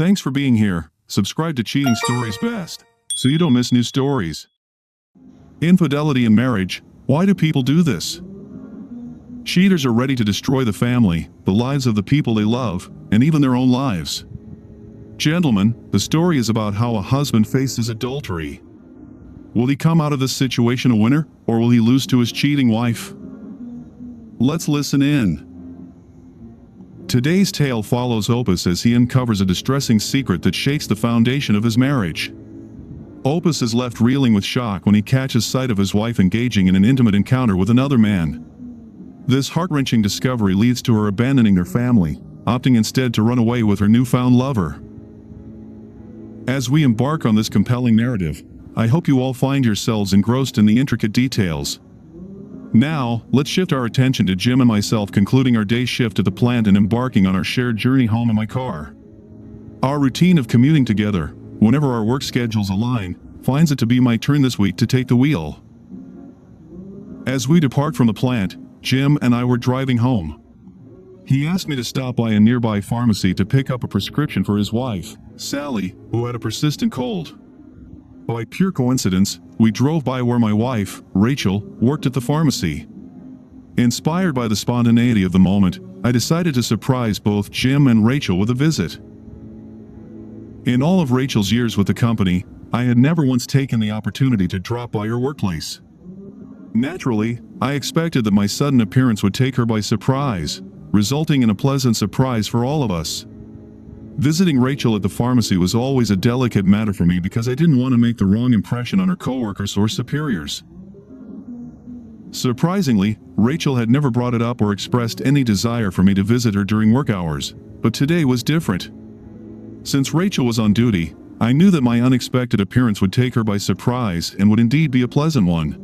Thanks for being here. Subscribe to Cheating Stories Best, so you don't miss new stories. Infidelity in marriage. Why do people do this? Cheaters are ready to destroy the family, the lives of the people they love, and even their own lives. Gentlemen, the story is about how a husband faces adultery. Will he come out of this situation a winner, or will he lose to his cheating wife? Let's listen in. Today's tale follows Opus as he uncovers a distressing secret that shakes the foundation of his marriage. Opus is left reeling with shock when he catches sight of his wife engaging in an intimate encounter with another man. This heart-wrenching discovery leads to her abandoning their family, opting instead to run away with her newfound lover. As we embark on this compelling narrative, I hope you all find yourselves engrossed in the intricate details. Now, let's shift our attention to Jim and myself concluding our day shift at the plant and embarking on our shared journey home in my car. Our routine of commuting together, whenever our work schedules align, finds it to be my turn this week to take the wheel. As we depart from the plant, Jim and I were driving home. He asked me to stop by a nearby pharmacy to pick up a prescription for his wife, Sally, who had a persistent cold. By pure coincidence, we drove by where my wife, Rachel, worked at the pharmacy. Inspired by the spontaneity of the moment, I decided to surprise both Jim and Rachel with a visit. In all of Rachel's years with the company, I had never once taken the opportunity to drop by her workplace. Naturally, I expected that my sudden appearance would take her by surprise, resulting in a pleasant surprise for all of us. Visiting Rachel at the pharmacy was always a delicate matter for me because I didn't want to make the wrong impression on her coworkers or superiors. Surprisingly, Rachel had never brought it up or expressed any desire for me to visit her during work hours, but today was different. Since Rachel was on duty, I knew that my unexpected appearance would take her by surprise and would indeed be a pleasant one.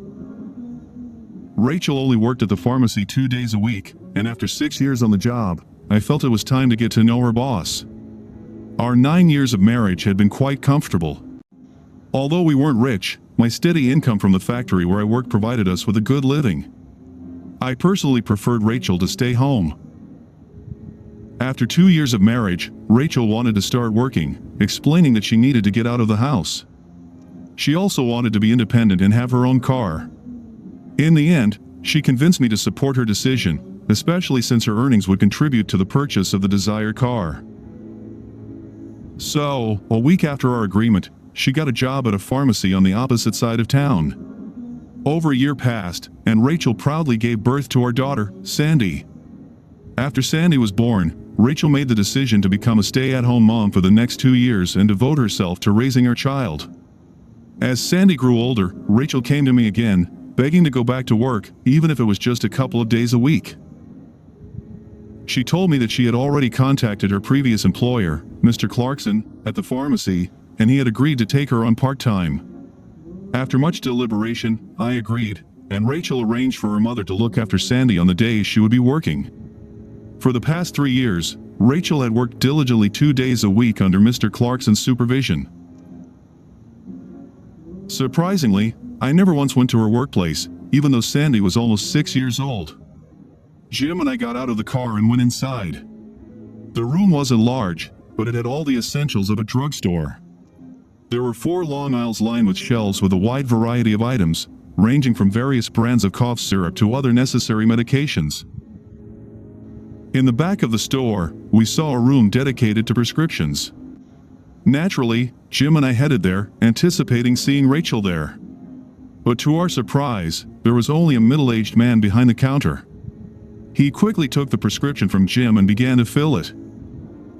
Rachel only worked at the pharmacy 2 days a week, and after 6 years on the job, I felt it was time to get to know her boss. Our 9 years of marriage had been quite comfortable. Although we weren't rich, my steady income from the factory where I worked provided us with a good living. I personally preferred Rachel to stay home. After 2 years of marriage, Rachel wanted to start working, explaining that she needed to get out of the house. She also wanted to be independent and have her own car. In the end, she convinced me to support her decision, especially since her earnings would contribute to the purchase of the desired car. So, a week after our agreement, she got a job at a pharmacy on the opposite side of town. Over a year passed, and Rachel proudly gave birth to our daughter, Sandy. After Sandy was born, Rachel made the decision to become a stay-at-home mom for the next 2 years and devote herself to raising her child. As Sandy grew older, Rachel came to me again, begging to go back to work, even if it was just a couple of days a week. She told me that she had already contacted her previous employer, Mr. Clarkson, at the pharmacy, and he had agreed to take her on part-time. After much deliberation, I agreed, and Rachel arranged for her mother to look after Sandy on the days she would be working. For the past 3 years, Rachel had worked diligently 2 days a week under Mr. Clarkson's supervision. Surprisingly, I never once went to her workplace, even though Sandy was almost 6 years old. Jim and I got out of the car and went inside. The room wasn't large, but it had all the essentials of a drugstore. There were 4 long aisles lined with shelves with a wide variety of items, ranging from various brands of cough syrup to other necessary medications. In the back of the store, we saw a room dedicated to prescriptions. Naturally, Jim and I headed there, anticipating seeing Rachel there. But to our surprise, there was only a middle-aged man behind the counter. He quickly took the prescription from Jim and began to fill it.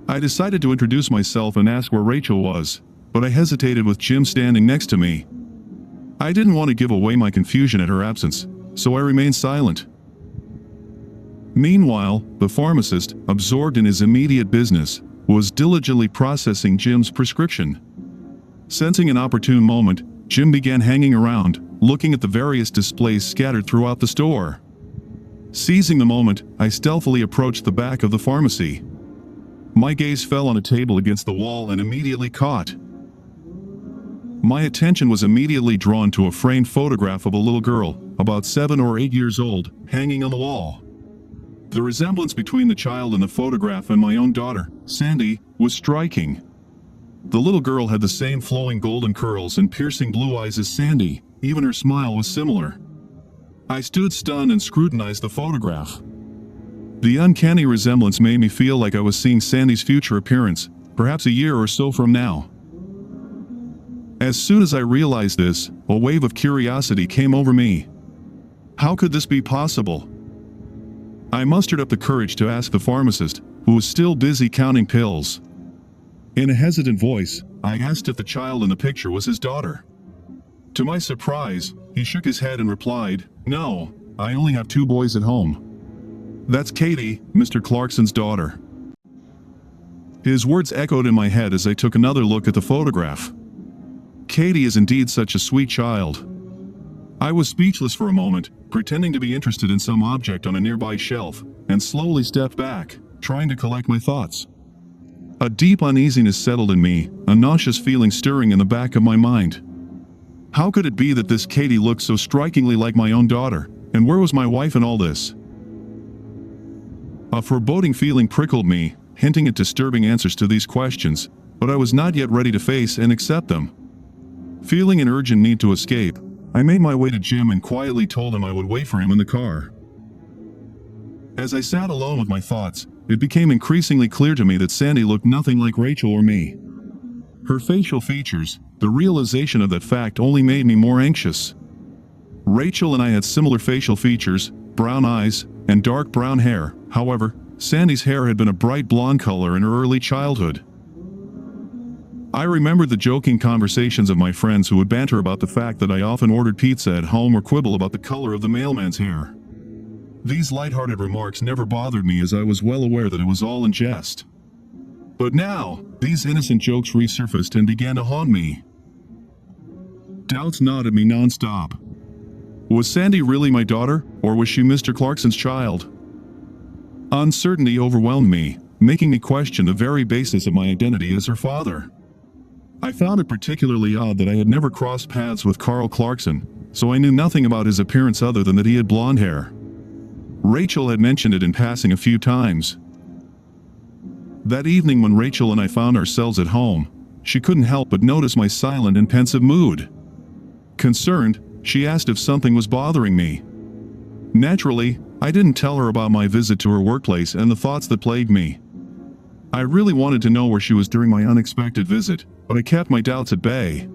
I decided to introduce myself and ask where Rachel was, but I hesitated with Jim standing next to me. I didn't want to give away my confusion at her absence, so I remained silent. Meanwhile, the pharmacist, absorbed in his immediate business, was diligently processing Jim's prescription. Sensing an opportune moment, Jim began hanging around, looking at the various displays scattered throughout the store. Seizing the moment, I stealthily approached the back of the pharmacy. My gaze fell on a table against the wall and immediately caught. My attention was immediately drawn to a framed photograph of a little girl, about 7 or 8 years old, hanging on the wall. The resemblance between the child in the photograph and my own daughter, Sandy, was striking. The little girl had the same flowing golden curls and piercing blue eyes as Sandy. Even her smile was similar. I stood stunned and scrutinized the photograph. The uncanny resemblance made me feel like I was seeing Sandy's future appearance, perhaps a year or so from now. As soon as I realized this, a wave of curiosity came over me. How could this be possible? I mustered up the courage to ask the pharmacist, who was still busy counting pills. In a hesitant voice, I asked if the child in the picture was his daughter. To my surprise, he shook his head and replied, "No, I only have 2 boys at home. That's Katie, Mr. Clarkson's daughter." His words echoed in my head as I took another look at the photograph. Katie is indeed such a sweet child. I was speechless for a moment, pretending to be interested in some object on a nearby shelf, and slowly stepped back, trying to collect my thoughts. A deep uneasiness settled in me, a nauseous feeling stirring in the back of my mind. How could it be that this Katie looked so strikingly like my own daughter, and where was my wife in all this? A foreboding feeling prickled me, hinting at disturbing answers to these questions, but I was not yet ready to face and accept them. Feeling an urgent need to escape, I made my way to Jim and quietly told him I would wait for him in the car. As I sat alone with my thoughts, it became increasingly clear to me that Sandy looked nothing like Rachel or me. Her facial features, the realization of that fact only made me more anxious. Rachel and I had similar facial features, brown eyes, and dark brown hair. However, Sandy's hair had been a bright blonde color in her early childhood. I remembered the joking conversations of my friends who would banter about the fact that I often ordered pizza at home or quibble about the color of the mailman's hair. These lighthearted remarks never bothered me, as I was well aware that it was all in jest. But now, these innocent jokes resurfaced and began to haunt me. Doubts gnawed at me non-stop. Was Sandy really my daughter, or was she Mr. Clarkson's child? Uncertainty overwhelmed me, making me question the very basis of my identity as her father. I found it particularly odd that I had never crossed paths with Carl Clarkson, so I knew nothing about his appearance other than that he had blonde hair. Rachel had mentioned it in passing a few times. That evening when Rachel and I found ourselves at home, she couldn't help but notice my silent and pensive mood. Concerned, she asked if something was bothering me. Naturally, I didn't tell her about my visit to her workplace and the thoughts that plagued me. I really wanted to know where she was during my unexpected visit, but I kept my doubts at bay.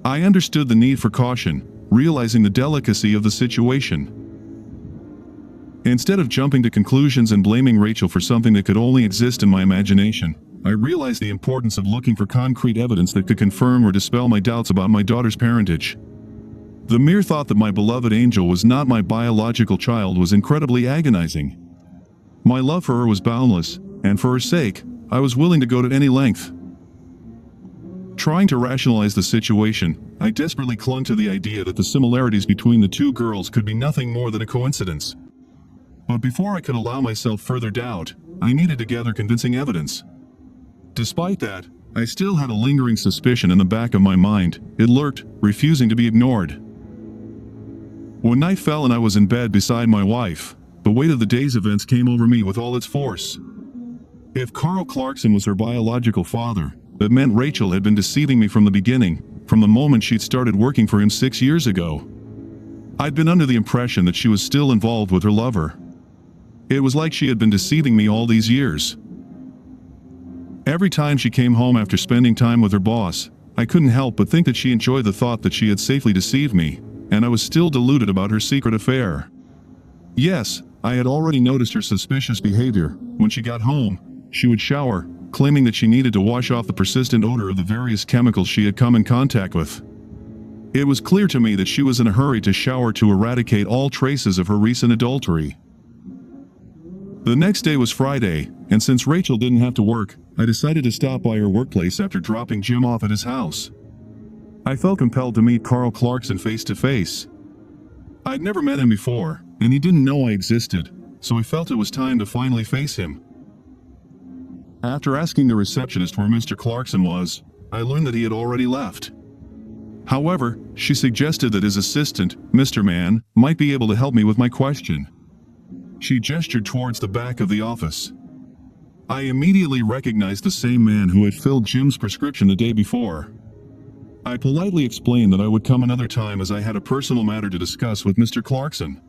I understood the need for caution, realizing the delicacy of the situation. Instead of jumping to conclusions and blaming Rachel for something that could only exist in my imagination, I realized the importance of looking for concrete evidence that could confirm or dispel my doubts about my daughter's parentage. The mere thought that my beloved Angel was not my biological child was incredibly agonizing. My love for her was boundless, and for her sake, I was willing to go to any length. Trying to rationalize the situation, I desperately clung to the idea that the similarities between the 2 girls could be nothing more than a coincidence. But before I could allow myself further doubt, I needed to gather convincing evidence. Despite that, I still had a lingering suspicion in the back of my mind. It lurked, refusing to be ignored. When night fell and I was in bed beside my wife, the weight of the day's events came over me with all its force. If Carl Clarkson was her biological father, that meant Rachel had been deceiving me from the beginning, from the moment she'd started working for him 6 years ago. I'd been under the impression that she was still involved with her lover. It was like she had been deceiving me all these years. Every time she came home after spending time with her boss, I couldn't help but think that she enjoyed the thought that she had safely deceived me, and I was still deluded about her secret affair. Yes, I had already noticed her suspicious behavior. When she got home, she would shower, claiming that she needed to wash off the persistent odor of the various chemicals she had come in contact with. It was clear to me that she was in a hurry to shower to eradicate all traces of her recent adultery. The next day was Friday, and since Rachel didn't have to work, I decided to stop by her workplace after dropping Jim off at his house. I felt compelled to meet Carl Clarkson face to face. I'd never met him before, and he didn't know I existed, so I felt it was time to finally face him. After asking the receptionist where Mr. Clarkson was, I learned that he had already left. However, she suggested that his assistant, Mr. Mann, might be able to help me with my question. She gestured towards the back of the office. I immediately recognized the same man who had filled Jim's prescription the day before. I politely explained that I would come another time as I had a personal matter to discuss with Mr. Clarkson.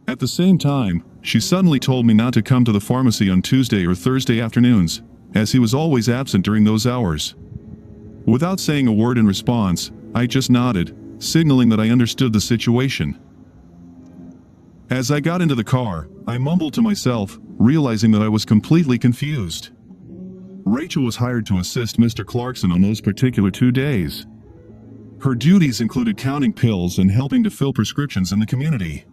At the same time, she suddenly told me not to come to the pharmacy on Tuesday or Thursday afternoons, as he was always absent during those hours. Without saying a word in response, I just nodded, signaling that I understood the situation. As I got into the car, I mumbled to myself, realizing that I was completely confused. Rachel was hired to assist Mr. Clarkson on those particular 2 days. Her duties included counting pills and helping to fill prescriptions in the community.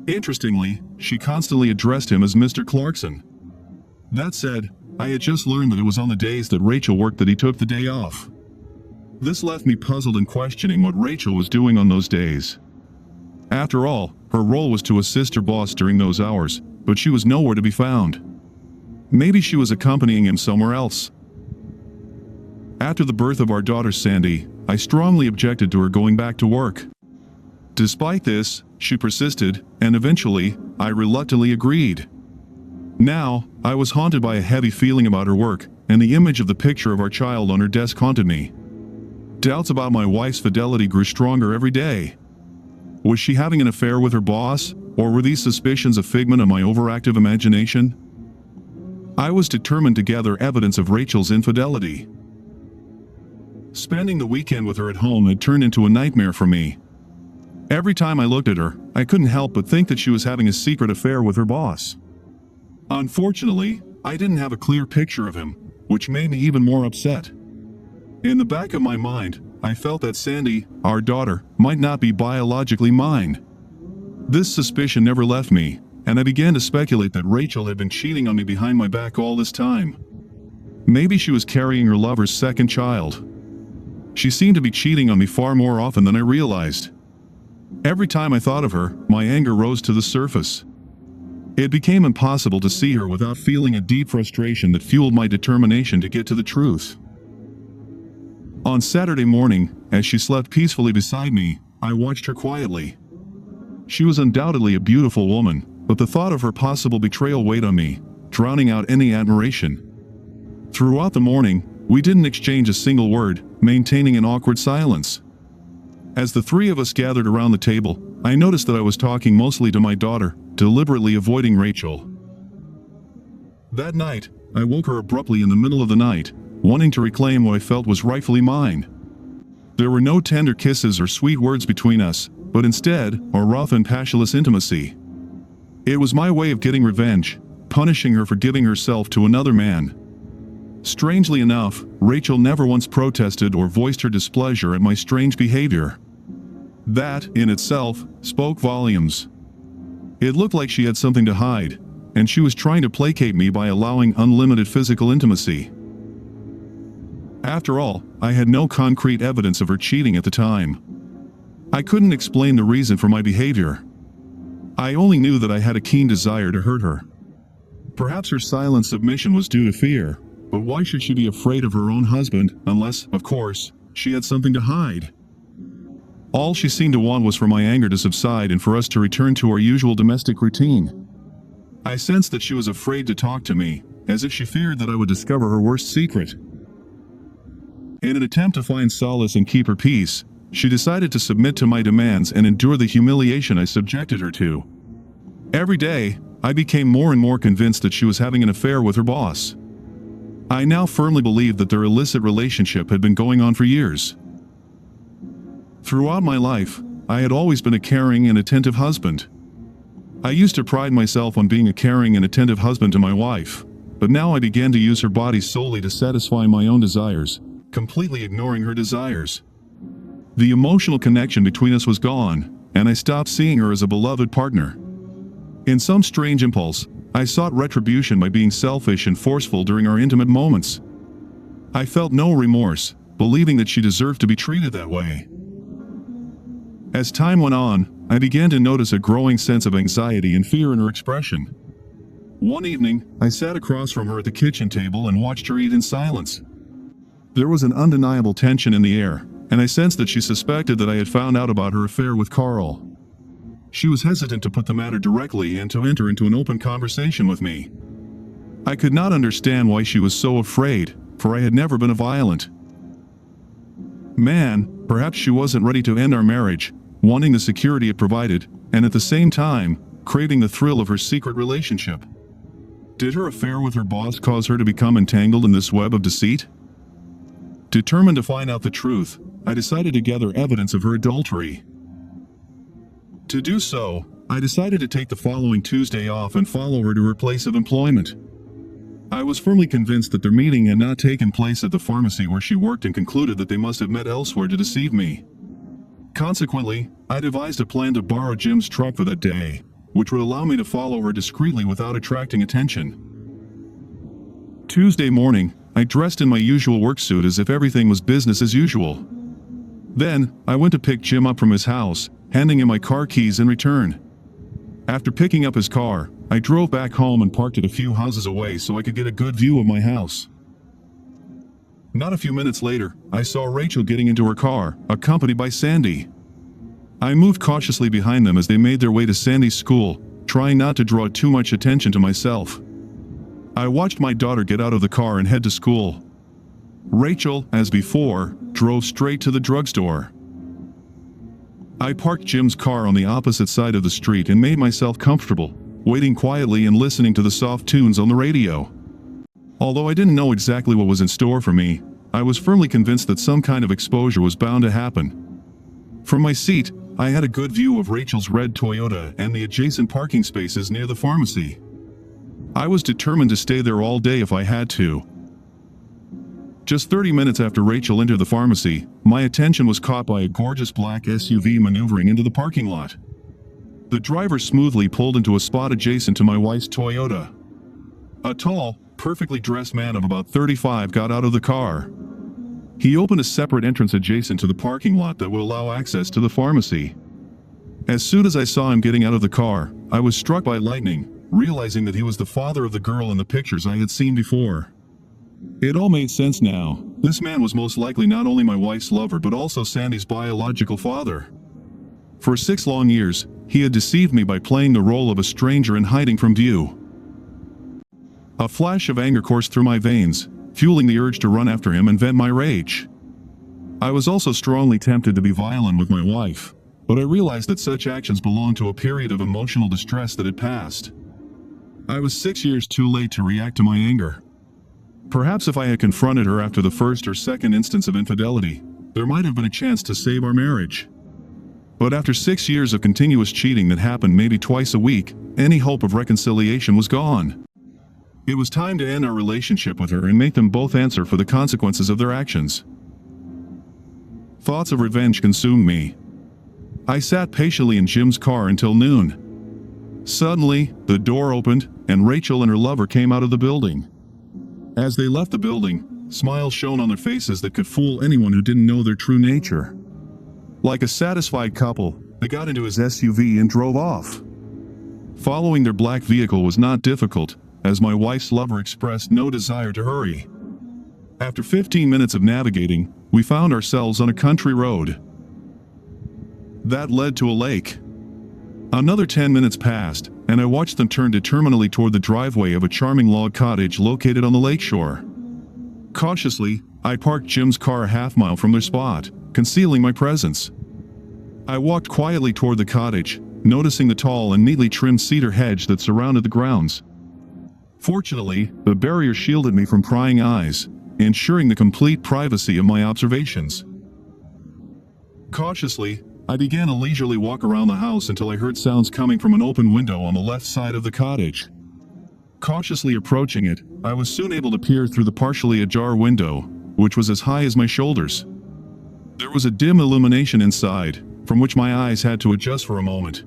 Interestingly, she constantly addressed him as Mr. Clarkson. That said, I had just learned that it was on the days that Rachel worked that he took the day off. This left me puzzled and questioning what Rachel was doing on those days. After all, her role was to assist her boss during those hours, but she was nowhere to be found. Maybe she was accompanying him somewhere else. After the birth of our daughter Sandy, I strongly objected to her going back to work. Despite this, she persisted, and eventually, I reluctantly agreed. Now, I was haunted by a heavy feeling about her work, and the image of the picture of our child on her desk haunted me. Doubts about my wife's fidelity grew stronger every day. Was she having an affair with her boss, or were these suspicions a figment of my overactive imagination? I was determined to gather evidence of Rachel's infidelity. Spending the weekend with her at home had turned into a nightmare for me. Every time I looked at her, I couldn't help but think that she was having a secret affair with her boss. Unfortunately, I didn't have a clear picture of him, which made me even more upset. In the back of my mind, I felt that Sandy, our daughter, might not be biologically mine. This suspicion never left me, and I began to speculate that Rachel had been cheating on me behind my back all this time. Maybe she was carrying her lover's second child. She seemed to be cheating on me far more often than I realized. Every time I thought of her, my anger rose to the surface. It became impossible to see her without feeling a deep frustration that fueled my determination to get to the truth. On Saturday morning, as she slept peacefully beside me, I watched her quietly. She was undoubtedly a beautiful woman, but the thought of her possible betrayal weighed on me, drowning out any admiration. Throughout the morning, we didn't exchange a single word, maintaining an awkward silence. As the three of us gathered around the table, I noticed that I was talking mostly to my daughter, deliberately avoiding Rachel. That night, I woke her abruptly in the middle of the night, wanting to reclaim what I felt was rightfully mine. There were no tender kisses or sweet words between us, but instead, a rough and passionless intimacy. It was my way of getting revenge, punishing her for giving herself to another man. Strangely enough, Rachel never once protested or voiced her displeasure at my strange behavior. That, in itself, spoke volumes. It looked like she had something to hide, and she was trying to placate me by allowing unlimited physical intimacy. After all, I had no concrete evidence of her cheating at the time. I couldn't explain the reason for my behavior. I only knew that I had a keen desire to hurt her. Perhaps her silent submission was due to fear, but why should she be afraid of her own husband unless, of course, she had something to hide? All she seemed to want was for my anger to subside and for us to return to our usual domestic routine. I sensed that she was afraid to talk to me, as if she feared that I would discover her worst secret. In an attempt to find solace and keep her peace, she decided to submit to my demands and endure the humiliation I subjected her to. Every day, I became more and more convinced that she was having an affair with her boss. I now firmly believed that their illicit relationship had been going on for years. Throughout my life, I had always been a caring and attentive husband. I used to pride myself on being a caring and attentive husband to my wife, but now I began to use her body solely to satisfy my own desires, completely ignoring her desires. The emotional connection between us was gone, and I stopped seeing her as a beloved partner. In some strange impulse, I sought retribution by being selfish and forceful during our intimate moments. I felt no remorse, believing that she deserved to be treated that way. As time went on, I began to notice a growing sense of anxiety and fear in her expression. One evening, I sat across from her at the kitchen table and watched her eat in silence. There was an undeniable tension in the air, and I sensed that she suspected that I had found out about her affair with Carl. She was hesitant to put the matter directly and to enter into an open conversation with me. I could not understand why she was so afraid, for I had never been a violent man. Perhaps she wasn't ready to end our marriage, wanting the security it provided, and at the same time, craving the thrill of her secret relationship. Did her affair with her boss cause her to become entangled in this web of deceit? Determined to find out the truth, I decided to gather evidence of her adultery. To do so, I decided to take the following Tuesday off and follow her to her place of employment. I was firmly convinced that their meeting had not taken place at the pharmacy where she worked and concluded that they must have met elsewhere to deceive me. Consequently, I devised a plan to borrow Jim's truck for that day, which would allow me to follow her discreetly without attracting attention. Tuesday morning, I dressed in my usual work suit as if everything was business as usual. Then, I went to pick Jim up from his house, handing him my car keys in return. After picking up his car, I drove back home and parked it a few houses away so I could get a good view of my house. Not a few minutes later, I saw Rachel getting into her car, accompanied by Sandy. I moved cautiously behind them as they made their way to Sandy's school, trying not to draw too much attention to myself. I watched my daughter get out of the car and head to school. Rachel, as before, drove straight to the drugstore. I parked Jim's car on the opposite side of the street and made myself comfortable, waiting quietly and listening to the soft tunes on the radio. Although I didn't know exactly what was in store for me, I was firmly convinced that some kind of exposure was bound to happen. From my seat, I had a good view of Rachel's red Toyota and the adjacent parking spaces near the pharmacy. I was determined to stay there all day if I had to. Just 30 minutes after Rachel entered the pharmacy, my attention was caught by a gorgeous black SUV maneuvering into the parking lot. The driver smoothly pulled into a spot adjacent to my wife's Toyota. A tall, perfectly dressed man of about 35 got out of the car. He opened a separate entrance adjacent to the parking lot that would allow access to the pharmacy. As soon as I saw him getting out of the car, I was struck by lightning, realizing that he was the father of the girl in the pictures I had seen before. It all made sense now. This man was most likely not only my wife's lover but also Sandy's biological father. For 6 long years, he had deceived me by playing the role of a stranger and hiding from view. A flash of anger coursed through my veins, fueling the urge to run after him and vent my rage. I was also strongly tempted to be violent with my wife, but I realized that such actions belonged to a period of emotional distress that had passed. I was 6 years too late to react to my anger. Perhaps if I had confronted her after the first or second instance of infidelity, there might have been a chance to save our marriage. But after 6 years of continuous cheating that happened maybe twice a week, any hope of reconciliation was gone. It was time to end our relationship with her and make them both answer for the consequences of their actions. Thoughts of revenge consumed me. I sat patiently in Jim's car until noon. Suddenly, the door opened, and Rachel and her lover came out of the building. As they left the building, smiles shone on their faces that could fool anyone who didn't know their true nature. Like a satisfied couple, they got into his SUV and drove off. Following their black vehicle was not difficult, as my wife's lover expressed no desire to hurry. After 15 minutes of navigating, we found ourselves on a country road that led to a lake. Another 10 minutes passed, and I watched them turn determinedly toward the driveway of a charming log cottage located on the lakeshore. Cautiously, I parked Jim's car a half-mile from their spot, concealing my presence. I walked quietly toward the cottage, noticing the tall and neatly trimmed cedar hedge that surrounded the grounds. Fortunately, the barrier shielded me from prying eyes, ensuring the complete privacy of my observations. Cautiously, I began a leisurely walk around the house until I heard sounds coming from an open window on the left side of the cottage. Cautiously approaching it, I was soon able to peer through the partially ajar window, which was as high as my shoulders. There was a dim illumination inside, from which my eyes had to adjust for a moment.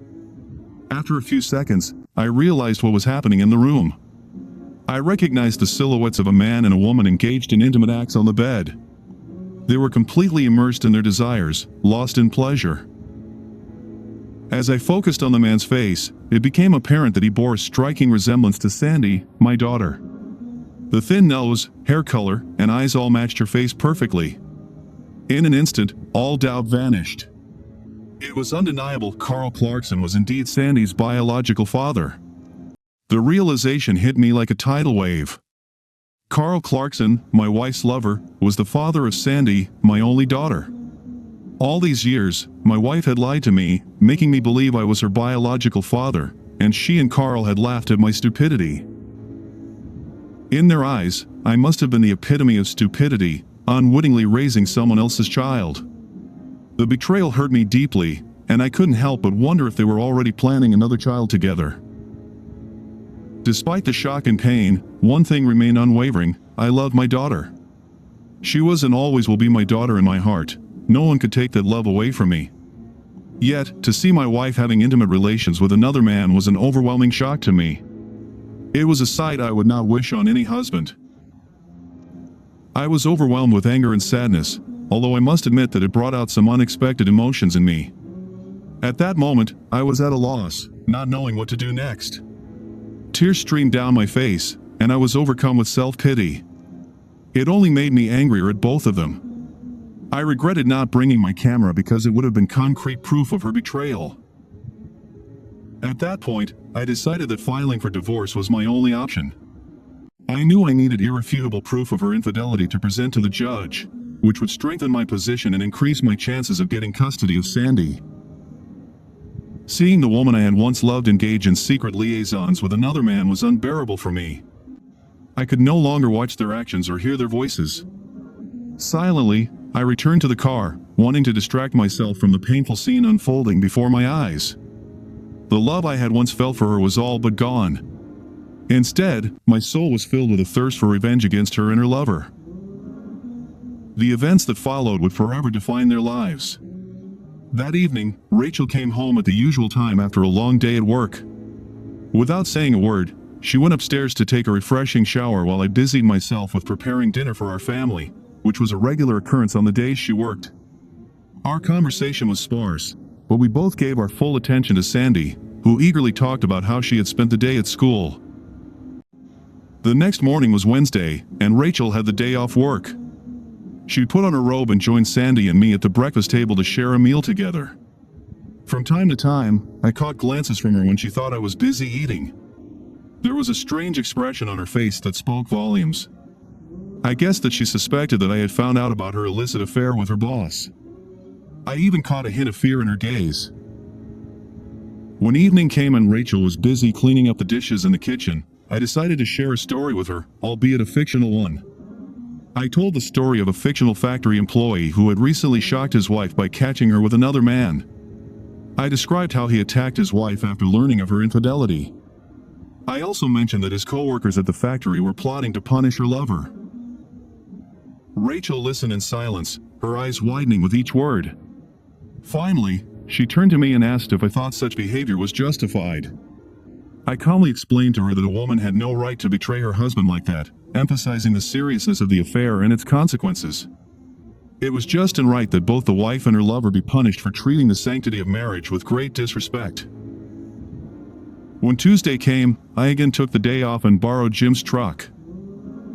After a few seconds, I realized what was happening in the room. I recognized the silhouettes of a man and a woman engaged in intimate acts on the bed. They were completely immersed in their desires, lost in pleasure. As I focused on the man's face, it became apparent that he bore a striking resemblance to Sandy, my daughter. The thin nose, hair color, and eyes all matched her face perfectly. In an instant, all doubt vanished. It was undeniable Carl Clarkson was indeed Sandy's biological father. The realization hit me like a tidal wave. Carl Clarkson, my wife's lover, was the father of Sandy, my only daughter. All these years, my wife had lied to me, making me believe I was her biological father, and she and Carl had laughed at my stupidity. In their eyes, I must have been the epitome of stupidity, unwittingly raising someone else's child. The betrayal hurt me deeply, and I couldn't help but wonder if they were already planning another child together. Despite the shock and pain, one thing remained unwavering: I loved my daughter. She was and always will be my daughter in my heart. No one could take that love away from me. Yet, to see my wife having intimate relations with another man was an overwhelming shock to me. It was a sight I would not wish on any husband. I was overwhelmed with anger and sadness, although I must admit that it brought out some unexpected emotions in me. At that moment, I was at a loss, not knowing what to do next. Tears streamed down my face, and I was overcome with self-pity. It only made me angrier at both of them. I regretted not bringing my camera because it would have been concrete proof of her betrayal. At that point, I decided that filing for divorce was my only option. I knew I needed irrefutable proof of her infidelity to present to the judge, which would strengthen my position and increase my chances of getting custody of Sandy. Seeing the woman I had once loved engage in secret liaisons with another man was unbearable for me. I could no longer watch their actions or hear their voices. Silently, I returned to the car, wanting to distract myself from the painful scene unfolding before my eyes. The love I had once felt for her was all but gone. Instead, my soul was filled with a thirst for revenge against her and her lover. The events that followed would forever define their lives. That evening, Rachel came home at the usual time after a long day at work. Without saying a word, she went upstairs to take a refreshing shower while I busied myself with preparing dinner for our family, which was a regular occurrence on the days she worked. Our conversation was sparse, but we both gave our full attention to Sandy, who eagerly talked about how she had spent the day at school. The next morning was Wednesday, and Rachel had the day off work. She put on her robe and joined Sandy and me at the breakfast table to share a meal together. From time to time, I caught glances from her when she thought I was busy eating. There was a strange expression on her face that spoke volumes. I guessed that she suspected that I had found out about her illicit affair with her boss. I even caught a hint of fear in her gaze. When evening came and Rachel was busy cleaning up the dishes in the kitchen, I decided to share a story with her, albeit a fictional one. I told the story of a fictional factory employee who had recently shocked his wife by catching her with another man. I described how he attacked his wife after learning of her infidelity. I also mentioned that his co-workers at the factory were plotting to punish her lover. Rachel listened in silence, her eyes widening with each word. Finally, she turned to me and asked if I thought such behavior was justified. I calmly explained to her that a woman had no right to betray her husband like that, emphasizing the seriousness of the affair and its consequences. It was just and right that both the wife and her lover be punished for treating the sanctity of marriage with great disrespect. When Tuesday came, I again took the day off and borrowed Jim's truck.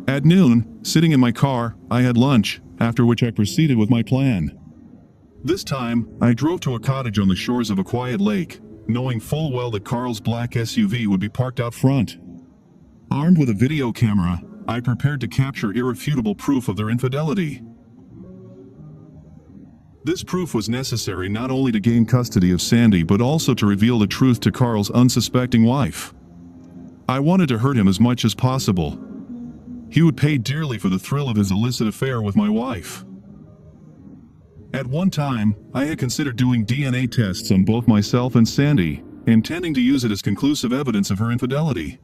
At noon, sitting in my car, I had lunch, after which I proceeded with my plan. This time, I drove to a cottage on the shores of a quiet lake, knowing full well that Carl's black SUV would be parked out front. Armed with a video camera, I prepared to capture irrefutable proof of their infidelity. This proof was necessary not only to gain custody of Sandy but also to reveal the truth to Carl's unsuspecting wife. I wanted to hurt him as much as possible. He would pay dearly for the thrill of his illicit affair with my wife. At one time, I had considered doing DNA tests on both myself and Sandy, intending to use it as conclusive evidence of her infidelity.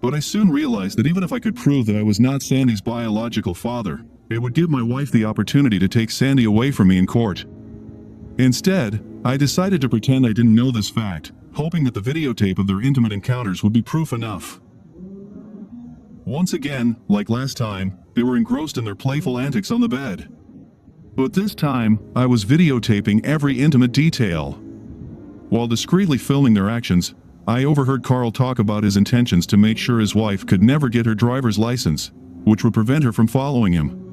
But I soon realized that even if I could prove that I was not Sandy's biological father, it would give my wife the opportunity to take Sandy away from me in court. Instead, I decided to pretend I didn't know this fact, hoping that the videotape of their intimate encounters would be proof enough. Once again, like last time, they were engrossed in their playful antics on the bed. But this time, I was videotaping every intimate detail. While discreetly filming their actions, I overheard Carl talk about his intentions to make sure his wife could never get her driver's license, which would prevent her from following him.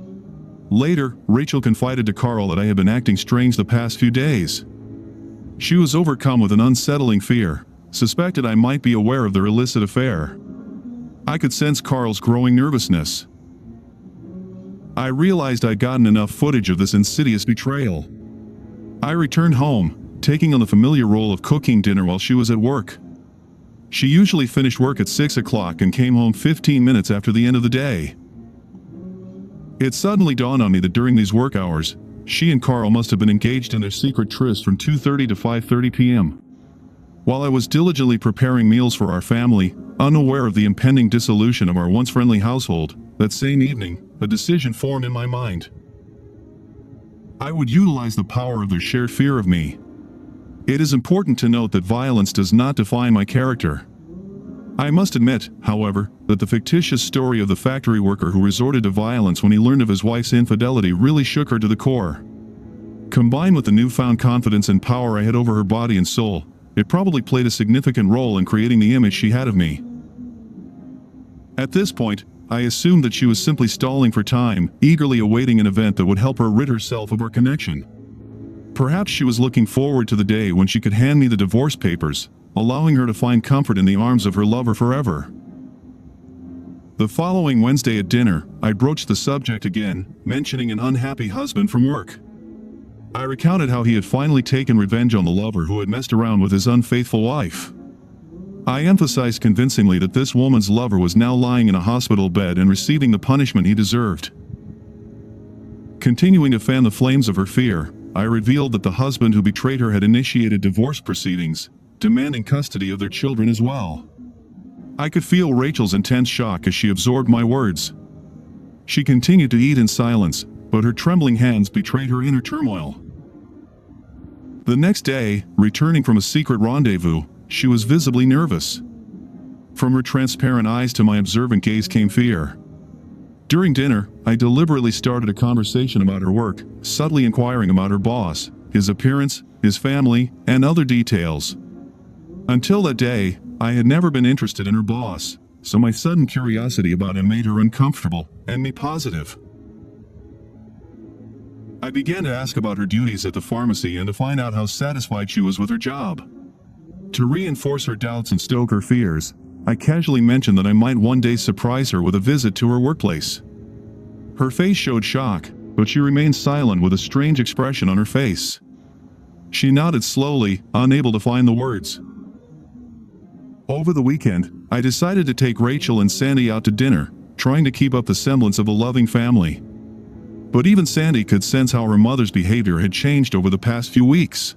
Later, Rachel confided to Carl that I had been acting strange the past few days. She was overcome with an unsettling fear, suspected I might be aware of their illicit affair. I could sense Carl's growing nervousness. I realized I'd gotten enough footage of this insidious betrayal. I returned home, taking on the familiar role of cooking dinner while she was at work. She usually finished work at 6 o'clock and came home 15 minutes after the end of the day. It suddenly dawned on me that during these work hours, she and Carl must have been engaged in their secret tryst from 2:30 to 5:30 p.m. While I was diligently preparing meals for our family, unaware of the impending dissolution of our once friendly household, that same evening, a decision formed in my mind. I would utilize the power of their shared fear of me. It is important to note that violence does not define my character. I must admit, however, that the fictitious story of the factory worker who resorted to violence when he learned of his wife's infidelity really shook her to the core. Combined with the newfound confidence and power I had over her body and soul, it probably played a significant role in creating the image she had of me. At this point, I assumed that she was simply stalling for time, eagerly awaiting an event that would help her rid herself of our connection. Perhaps she was looking forward to the day when she could hand me the divorce papers, allowing her to find comfort in the arms of her lover forever. The following Wednesday at dinner, I broached the subject again, mentioning an unhappy husband from work. I recounted how he had finally taken revenge on the lover who had messed around with his unfaithful wife. I emphasized convincingly that this woman's lover was now lying in a hospital bed and receiving the punishment he deserved. Continuing to fan the flames of her fear, I revealed that the husband who betrayed her had initiated divorce proceedings, demanding custody of their children as well. I could feel Rachel's intense shock as she absorbed my words. She continued to eat in silence, but her trembling hands betrayed her inner turmoil. The next day, returning from a secret rendezvous, she was visibly nervous. From her transparent eyes to my observant gaze came fear. During dinner, I deliberately started a conversation about her work, subtly inquiring about her boss, his appearance, his family, and other details. Until that day, I had never been interested in her boss, so my sudden curiosity about him made her uncomfortable, and me positive. I began to ask about her duties at the pharmacy and to find out how satisfied she was with her job. To reinforce her doubts and stoke her fears, I casually mentioned that I might one day surprise her with a visit to her workplace. Her face showed shock, but she remained silent with a strange expression on her face. She nodded slowly, unable to find the words. Over the weekend, I decided to take Rachel and Sandy out to dinner, trying to keep up the semblance of a loving family. But even Sandy could sense how her mother's behavior had changed over the past few weeks.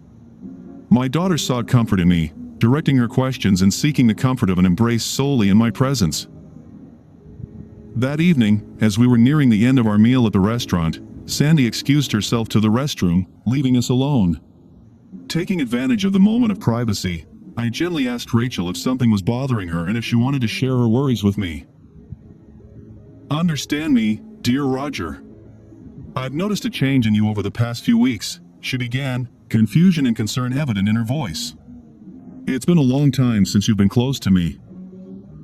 My daughter sought comfort in me, directing her questions and seeking the comfort of an embrace solely in my presence. That evening, as we were nearing the end of our meal at the restaurant, Sandy excused herself to the restroom, leaving us alone. Taking advantage of the moment of privacy, I gently asked Rachel if something was bothering her and if she wanted to share her worries with me. "Understand me, dear Roger. I've noticed a change in you over the past few weeks," she began, confusion and concern evident in her voice. "It's been a long time since you've been close to me.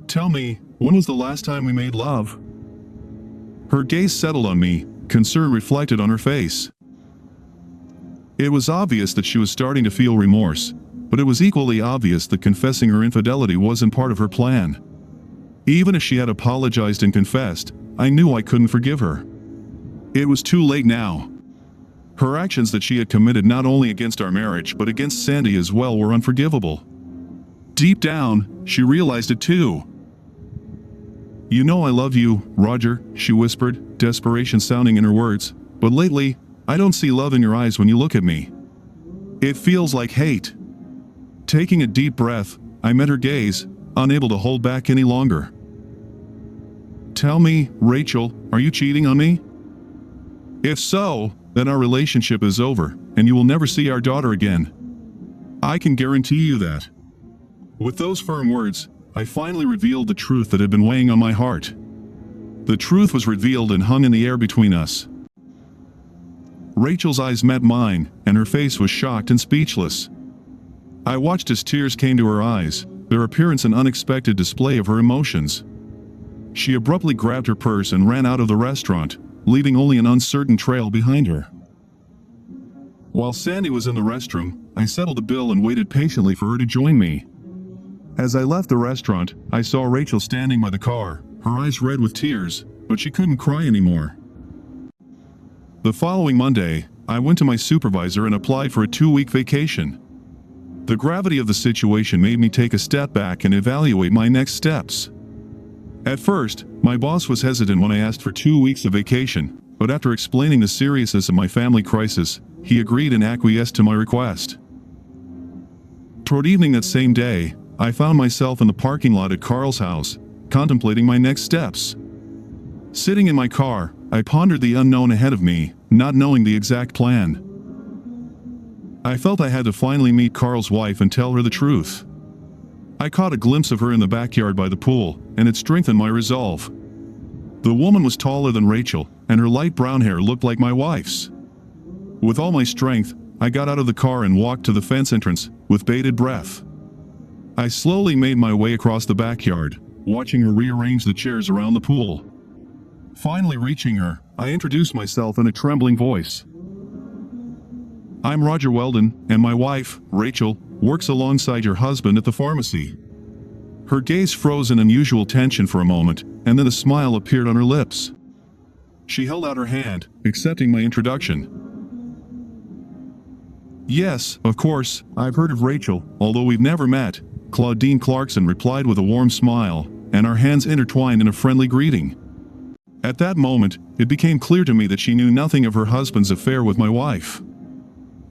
Tell me, when was the last time we made love?" Her gaze settled on me, concern reflected on her face. It was obvious that she was starting to feel remorse, but it was equally obvious that confessing her infidelity wasn't part of her plan. Even if she had apologized and confessed, I knew I couldn't forgive her. It was too late now. Her actions that she had committed not only against our marriage but against Sandy as well were unforgivable. Deep down, she realized it too. "You know I love you, Roger," she whispered, desperation sounding in her words, "but lately, I don't see love in your eyes when you look at me. It feels like hate." Taking a deep breath, I met her gaze, unable to hold back any longer. "Tell me, Rachel, are you cheating on me? If so, then our relationship is over, and you will never see our daughter again. I can guarantee you that." With those firm words, I finally revealed the truth that had been weighing on my heart. The truth was revealed and hung in the air between us. Rachel's eyes met mine, and her face was shocked and speechless. I watched as tears came to her eyes, their appearance an unexpected display of her emotions. She abruptly grabbed her purse and ran out of the restaurant, leaving only an uncertain trail behind her. While Sandy was in the restroom, I settled the bill and waited patiently for her to join me. As I left the restaurant, I saw Rachel standing by the car, her eyes red with tears, but she couldn't cry anymore. The following Monday, I went to my supervisor and applied for a 2-week vacation. The gravity of the situation made me take a step back and evaluate my next steps. At first, my boss was hesitant when I asked for 2 weeks of vacation, but after explaining the seriousness of my family crisis, he agreed and acquiesced to my request. Toward evening that same day, I found myself in the parking lot at Carl's house, contemplating my next steps. Sitting in my car, I pondered the unknown ahead of me, not knowing the exact plan. I felt I had to finally meet Carl's wife and tell her the truth. I caught a glimpse of her in the backyard by the pool, and it strengthened my resolve. The woman was taller than Rachel, and her light brown hair looked like my wife's. With all my strength, I got out of the car and walked to the fence entrance, with bated breath. I slowly made my way across the backyard, watching her rearrange the chairs around the pool. Finally reaching her, I introduced myself in a trembling voice. I'm Roger Weldon, and my wife, Rachel, works alongside your husband at the pharmacy. Her gaze froze in unusual tension for a moment, and then a smile appeared on her lips. She held out her hand, accepting my introduction. Yes, of course, I've heard of Rachel, although we've never met, Claudine Clarkson replied with a warm smile, and our hands intertwined in a friendly greeting. At that moment, it became clear to me that she knew nothing of her husband's affair with my wife.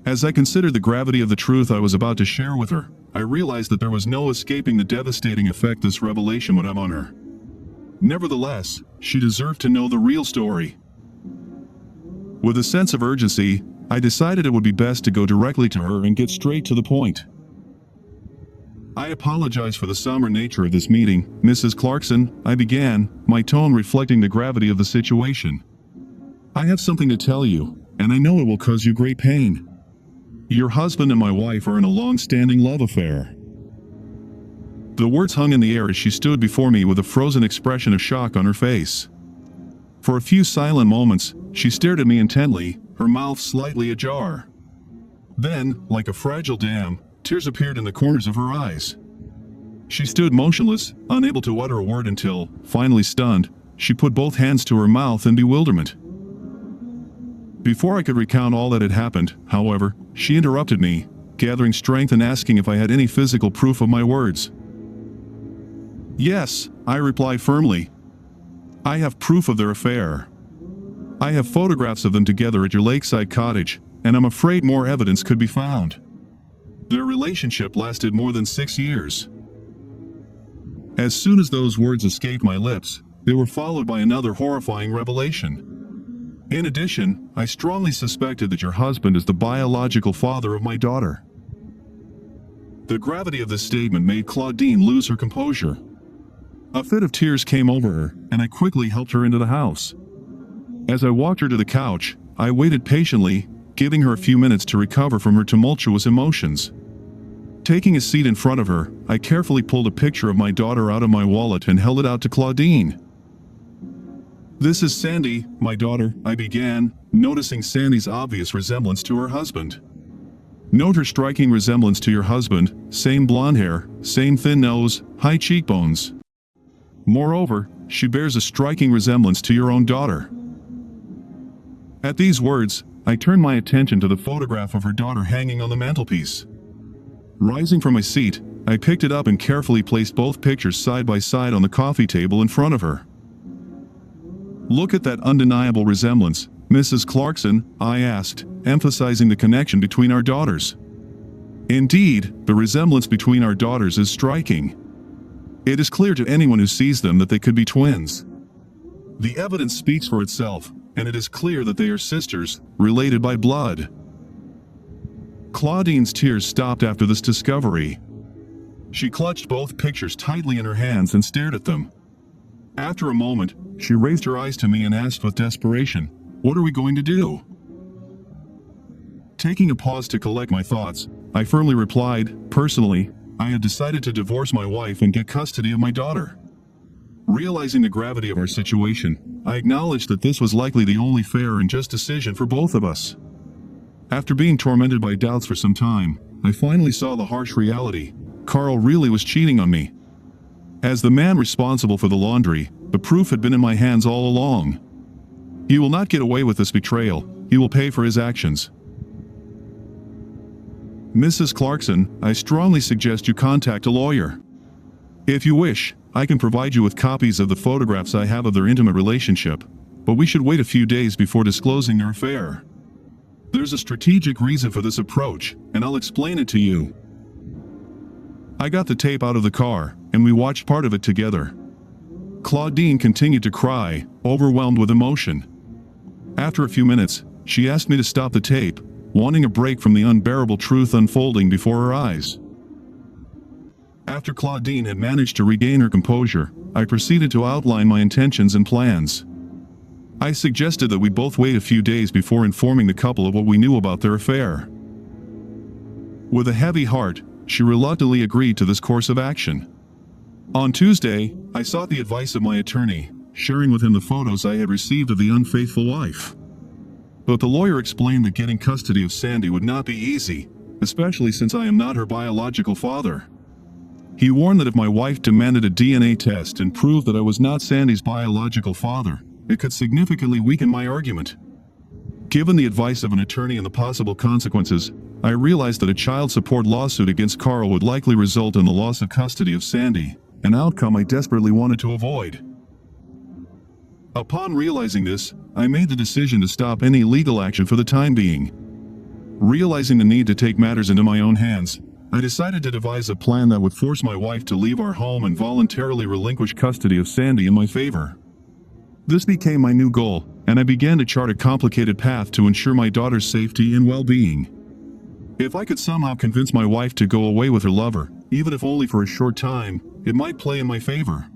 As I considered the gravity of the truth I was about to share with her, I realized that there was no escaping the devastating effect this revelation would have on her. Nevertheless, she deserved to know the real story. With a sense of urgency, I decided it would be best to go directly to her and get straight to the point. I apologize for the somber nature of this meeting, Mrs. Clarkson, I began, my tone reflecting the gravity of the situation. I have something to tell you, and I know it will cause you great pain. Your husband and my wife are in a long-standing love affair. The words hung in the air as she stood before me with a frozen expression of shock on her face. For a few silent moments, she stared at me intently, her mouth slightly ajar. Then, like a fragile dam, tears appeared in the corners of her eyes. She stood motionless, unable to utter a word until, finally stunned, she put both hands to her mouth in bewilderment. Before I could recount all that had happened, however, she interrupted me, gathering strength and asking if I had any physical proof of my words. Yes, I replied firmly. I have proof of their affair. I have photographs of them together at your lakeside cottage, and I'm afraid more evidence could be found. Their relationship lasted more than 6 years. As soon as those words escaped my lips, they were followed by another horrifying revelation. In addition, I strongly suspected that your husband is the biological father of my daughter. The gravity of this statement made Claudine lose her composure. A fit of tears came over her, and I quickly helped her into the house. As I walked her to the couch, I waited patiently, giving her a few minutes to recover from her tumultuous emotions. Taking a seat in front of her, I carefully pulled a picture of my daughter out of my wallet and held it out to Claudine. This is Sandy, my daughter, I began, noticing Sandy's obvious resemblance to her husband. Note her striking resemblance to your husband, same blonde hair, same thin nose, high cheekbones. Moreover, she bears a striking resemblance to your own daughter. At these words, I turned my attention to the photograph of her daughter hanging on the mantelpiece. Rising from my seat, I picked it up and carefully placed both pictures side by side on the coffee table in front of her. Look at that undeniable resemblance, Mrs. Clarkson, I asked, emphasizing the connection between our daughters. Indeed, the resemblance between our daughters is striking. It is clear to anyone who sees them that they could be twins. The evidence speaks for itself, and it is clear that they are sisters, related by blood. Claudine's tears stopped after this discovery. She clutched both pictures tightly in her hands and stared at them. After a moment, she raised her eyes to me and asked with desperation, "What are we going to do?" Taking a pause to collect my thoughts, I firmly replied, "Personally, I had decided to divorce my wife and get custody of my daughter." Realizing the gravity of our situation, I acknowledged that this was likely the only fair and just decision for both of us. After being tormented by doubts for some time, I finally saw the harsh reality. Carl really was cheating on me. As the man responsible for the laundry, the proof had been in my hands all along. He will not get away with this betrayal. He will pay for his actions. Mrs. Clarkson, I strongly suggest you contact a lawyer. If you wish, I can provide you with copies of the photographs I have of their intimate relationship, but we should wait a few days before disclosing their affair. There's a strategic reason for this approach, and I'll explain it to you. I got the tape out of the car, and we watched part of it together. Claudine continued to cry, overwhelmed with emotion. After a few minutes, she asked me to stop the tape, wanting a break from the unbearable truth unfolding before her eyes. After Claudine had managed to regain her composure, I proceeded to outline my intentions and plans. I suggested that we both wait a few days before informing the couple of what we knew about their affair. With a heavy heart, she reluctantly agreed to this course of action. On Tuesday, I sought the advice of my attorney, sharing with him the photos I had received of the unfaithful wife. But the lawyer explained that getting custody of Sandy would not be easy, especially since I am not her biological father. He warned that if my wife demanded a DNA test and proved that I was not Sandy's biological father, it could significantly weaken my argument. Given the advice of an attorney and the possible consequences, I realized that a child support lawsuit against Carl would likely result in the loss of custody of Sandy, an outcome I desperately wanted to avoid. Upon realizing this, I made the decision to stop any legal action for the time being. Realizing the need to take matters into my own hands, I decided to devise a plan that would force my wife to leave our home and voluntarily relinquish custody of Sandy in my favor. This became my new goal, and I began to chart a complicated path to ensure my daughter's safety and well-being. If I could somehow convince my wife to go away with her lover, even if only for a short time, it might play in my favor.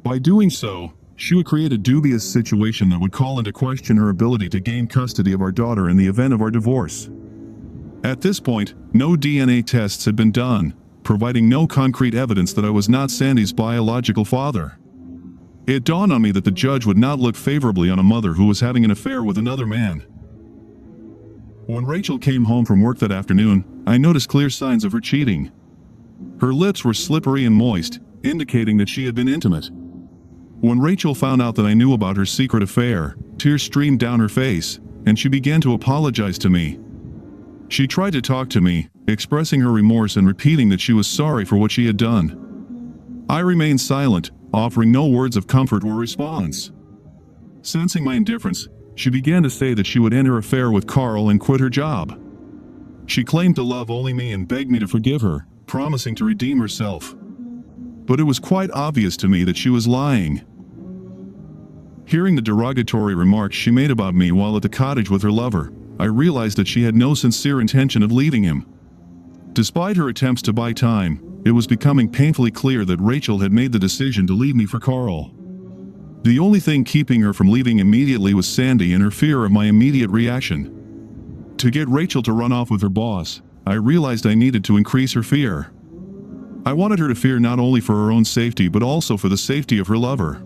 By doing so, she would create a dubious situation that would call into question her ability to gain custody of our daughter in the event of our divorce. At this point, no DNA tests had been done, providing no concrete evidence that I was not Sandy's biological father. It dawned on me that the judge would not look favorably on a mother who was having an affair with another man. When Rachel came home from work that afternoon, I noticed clear signs of her cheating. Her lips were slippery and moist, indicating that she had been intimate. When Rachel found out that I knew about her secret affair, tears streamed down her face, and she began to apologize to me. She tried to talk to me, expressing her remorse and repeating that she was sorry for what she had done. I remained silent, offering no words of comfort or response. Sensing my indifference, she began to say that she would end her affair with Carl and quit her job. She claimed to love only me and begged me to forgive her, promising to redeem herself. But it was quite obvious to me that she was lying. Hearing the derogatory remarks she made about me while at the cottage with her lover, I realized that she had no sincere intention of leaving him. Despite her attempts to buy time, it was becoming painfully clear that Rachel had made the decision to leave me for Carl. The only thing keeping her from leaving immediately was Sandy and her fear of my immediate reaction. To get Rachel to run off with her boss, I realized I needed to increase her fear. I wanted her to fear not only for her own safety but also for the safety of her lover.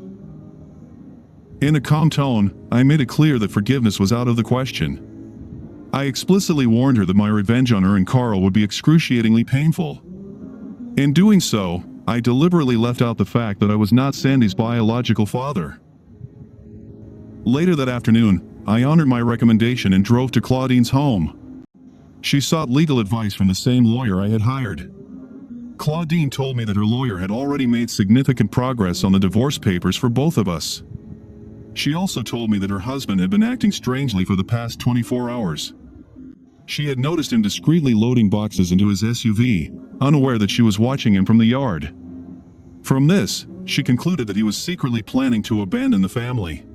In a calm tone, I made it clear that forgiveness was out of the question. I explicitly warned her that my revenge on her and Carl would be excruciatingly painful. In doing so, I deliberately left out the fact that I was not Sandy's biological father. Later that afternoon, I honored my recommendation and drove to Claudine's home. She sought legal advice from the same lawyer I had hired. Claudine told me that her lawyer had already made significant progress on the divorce papers for both of us. She also told me that her husband had been acting strangely for the past 24 hours. She had noticed him discreetly loading boxes into his SUV, unaware that she was watching him from the yard. From this, she concluded that he was secretly planning to abandon the family.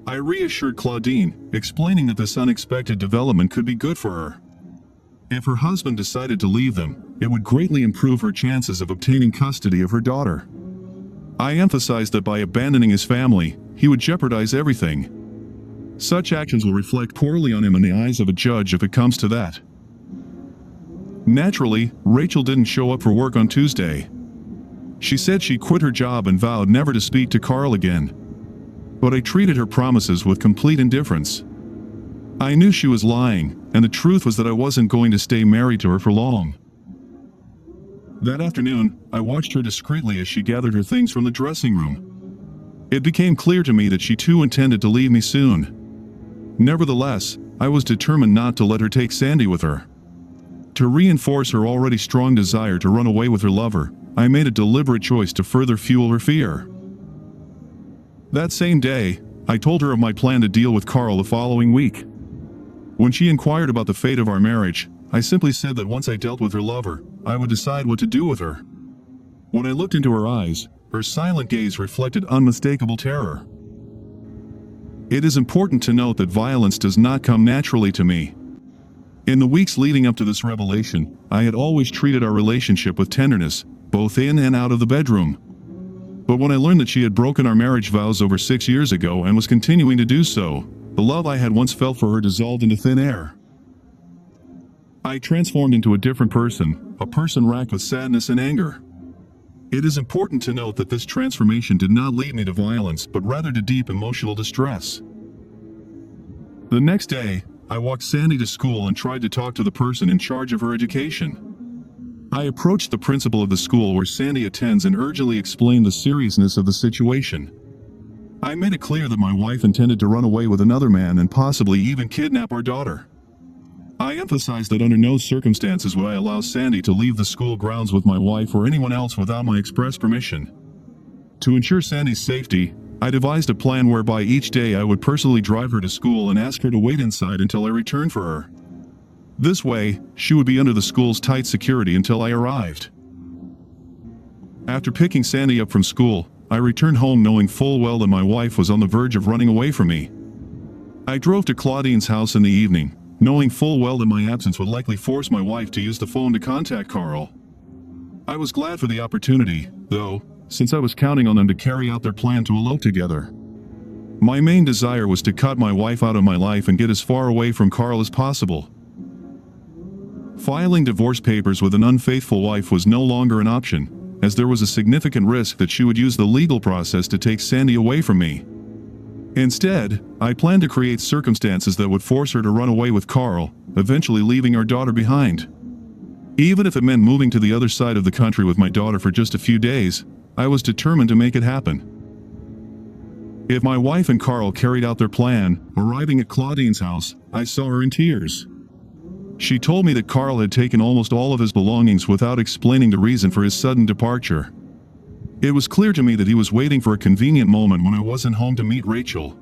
I reassured Claudine, explaining that this unexpected development could be good for her. If her husband decided to leave them, it would greatly improve her chances of obtaining custody of her daughter. I emphasized that by abandoning his family, he would jeopardize everything. Such actions will reflect poorly on him in the eyes of a judge if it comes to that. Naturally, Rachel didn't show up for work on Tuesday. She said she quit her job and vowed never to speak to Carl again. But I treated her promises with complete indifference. I knew she was lying, and the truth was that I wasn't going to stay married to her for long. That afternoon, I watched her discreetly as she gathered her things from the dressing room. It became clear to me that she too intended to leave me soon. Nevertheless, I was determined not to let her take Sandy with her. To reinforce her already strong desire to run away with her lover, I made a deliberate choice to further fuel her fear. That same day, I told her of my plan to deal with Carl the following week. When she inquired about the fate of our marriage, I simply said that once I dealt with her lover, I would decide what to do with her. When I looked into her eyes, her silent gaze reflected unmistakable terror. It is important to note that violence does not come naturally to me. In the weeks leading up to this revelation, I had always treated our relationship with tenderness, both in and out of the bedroom. But when I learned that she had broken our marriage vows over 6 years ago and was continuing to do so, the love I had once felt for her dissolved into thin air. I transformed into a different person, a person racked with sadness and anger. It is important to note that this transformation did not lead me to violence, but rather to deep emotional distress. The next day, I walked Sandy to school and tried to talk to the person in charge of her education. I approached the principal of the school where Sandy attends and urgently explained the seriousness of the situation. I made it clear that my wife intended to run away with another man and possibly even kidnap our daughter. I emphasized that under no circumstances would I allow Sandy to leave the school grounds with my wife or anyone else without my express permission. To ensure Sandy's safety, I devised a plan whereby each day I would personally drive her to school and ask her to wait inside until I returned for her. This way, she would be under the school's tight security until I arrived. After picking Sandy up from school, I returned home knowing full well that my wife was on the verge of running away from me. I drove to Claudine's house in the evening, knowing full well that my absence would likely force my wife to use the phone to contact Carl. I was glad for the opportunity, though, since I was counting on them to carry out their plan to elope together. My main desire was to cut my wife out of my life and get as far away from Carl as possible. Filing divorce papers with an unfaithful wife was no longer an option, as there was a significant risk that she would use the legal process to take Sandy away from me. Instead, I planned to create circumstances that would force her to run away with Carl, eventually leaving our daughter behind. Even if it meant moving to the other side of the country with my daughter for just a few days, I was determined to make it happen. If my wife and Carl carried out their plan, arriving at Claudine's house, I saw her in tears. She told me that Carl had taken almost all of his belongings without explaining the reason for his sudden departure. It was clear to me that he was waiting for a convenient moment when I wasn't home to meet Rachel.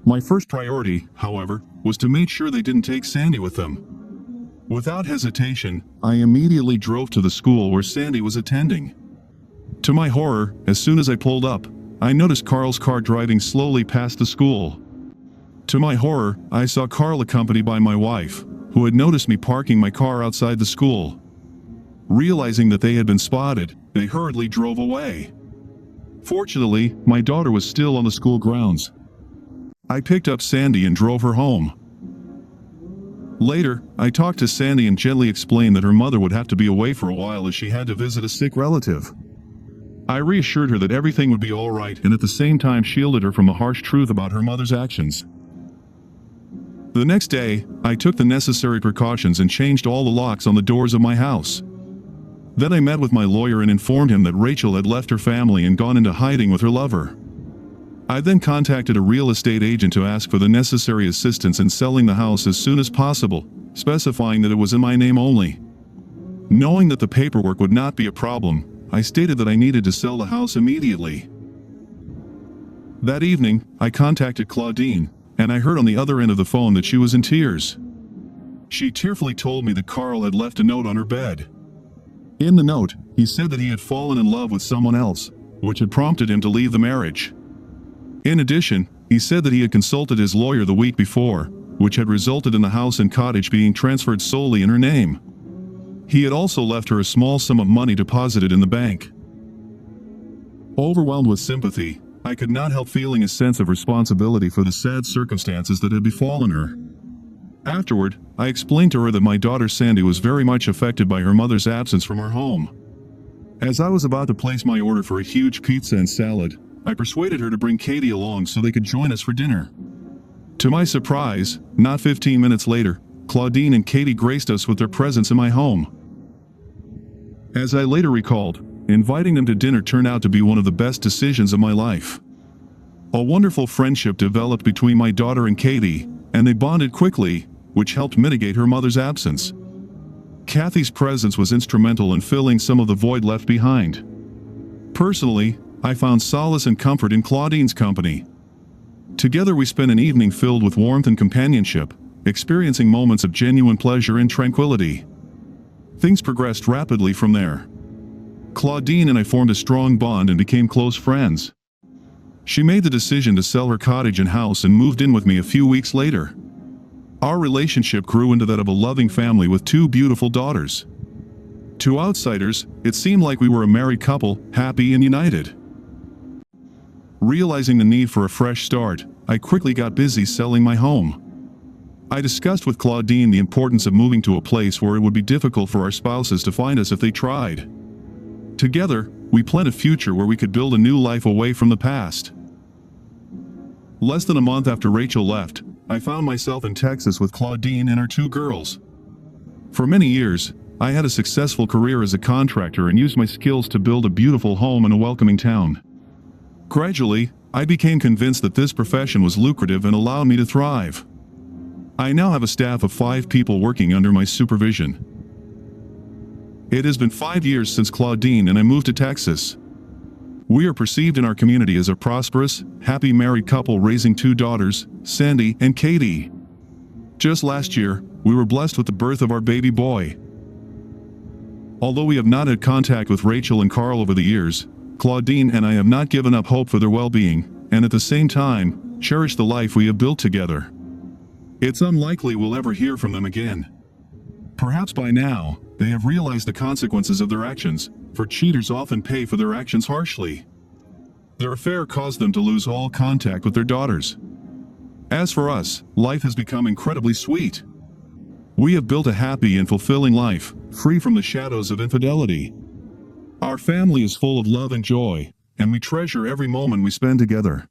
My first priority, however, was to make sure they didn't take Sandy with them. Without hesitation, I immediately drove to the school where Sandy was attending. To my horror, as soon as I pulled up, I noticed Carl's car driving slowly past the school. To my horror, I saw Carl accompanied by my wife, who had noticed me parking my car outside the school. Realizing that they had been spotted, they hurriedly drove away. Fortunately, my daughter was still on the school grounds. I picked up Sandy and drove her home. Later, I talked to Sandy and gently explained that her mother would have to be away for a while as she had to visit a sick relative. I reassured her that everything would be all right and at the same time shielded her from the harsh truth about her mother's actions. The next day, I took the necessary precautions and changed all the locks on the doors of my house. Then I met with my lawyer and informed him that Rachel had left her family and gone into hiding with her lover. I then contacted a real estate agent to ask for the necessary assistance in selling the house as soon as possible, specifying that it was in my name only. Knowing that the paperwork would not be a problem, I stated that I needed to sell the house immediately. That evening, I contacted Claudine, and I heard on the other end of the phone that she was in tears. She tearfully told me that Carl had left a note on her bed. In the note, he said that he had fallen in love with someone else, which had prompted him to leave the marriage. In addition, he said that he had consulted his lawyer the week before, which had resulted in the house and cottage being transferred solely in her name. He had also left her a small sum of money deposited in the bank. Overwhelmed with sympathy, I could not help feeling a sense of responsibility for the sad circumstances that had befallen her. Afterward, I explained to her that my daughter Sandy was very much affected by her mother's absence from her home. As I was about to place my order for a huge pizza and salad, I persuaded her to bring Katie along so they could join us for dinner. To my surprise, not 15 minutes later, Claudine and Katie graced us with their presence in my home. As I later recalled, inviting them to dinner turned out to be one of the best decisions of my life. A wonderful friendship developed between my daughter and Katie, and they bonded quickly, which helped mitigate her mother's absence. Kathy's presence was instrumental in filling some of the void left behind. Personally, I found solace and comfort in Claudine's company. Together we spent an evening filled with warmth and companionship, experiencing moments of genuine pleasure and tranquility. Things progressed rapidly from there. Claudine and I formed a strong bond and became close friends. She made the decision to sell her cottage and house and moved in with me a few weeks later. Our relationship grew into that of a loving family with 2 beautiful daughters. To outsiders, it seemed like we were a married couple, happy and united. Realizing the need for a fresh start, I quickly got busy selling my home. I discussed with Claudine the importance of moving to a place where it would be difficult for our spouses to find us if they tried. Together, we planned a future where we could build a new life away from the past. Less than a month after Rachel left, I found myself in Texas with Claudine and our 2 girls. For many years, I had a successful career as a contractor and used my skills to build a beautiful home in a welcoming town. Gradually, I became convinced that this profession was lucrative and allowed me to thrive. I now have a staff of 5 people working under my supervision. It has been 5 years since Claudine and I moved to Texas. We are perceived in our community as a prosperous, happy married couple raising 2 daughters, Sandy and Katie. Just last year, we were blessed with the birth of our baby boy. Although we have not had contact with Rachel and Carl over the years, Claudine and I have not given up hope for their well-being, and at the same time, cherish the life we have built together. It's unlikely we'll ever hear from them again. Perhaps by now, they have realized the consequences of their actions, for cheaters often pay for their actions harshly. Their affair caused them to lose all contact with their daughters. As for us, life has become incredibly sweet. We have built a happy and fulfilling life, free from the shadows of infidelity. Our family is full of love and joy, and we treasure every moment we spend together.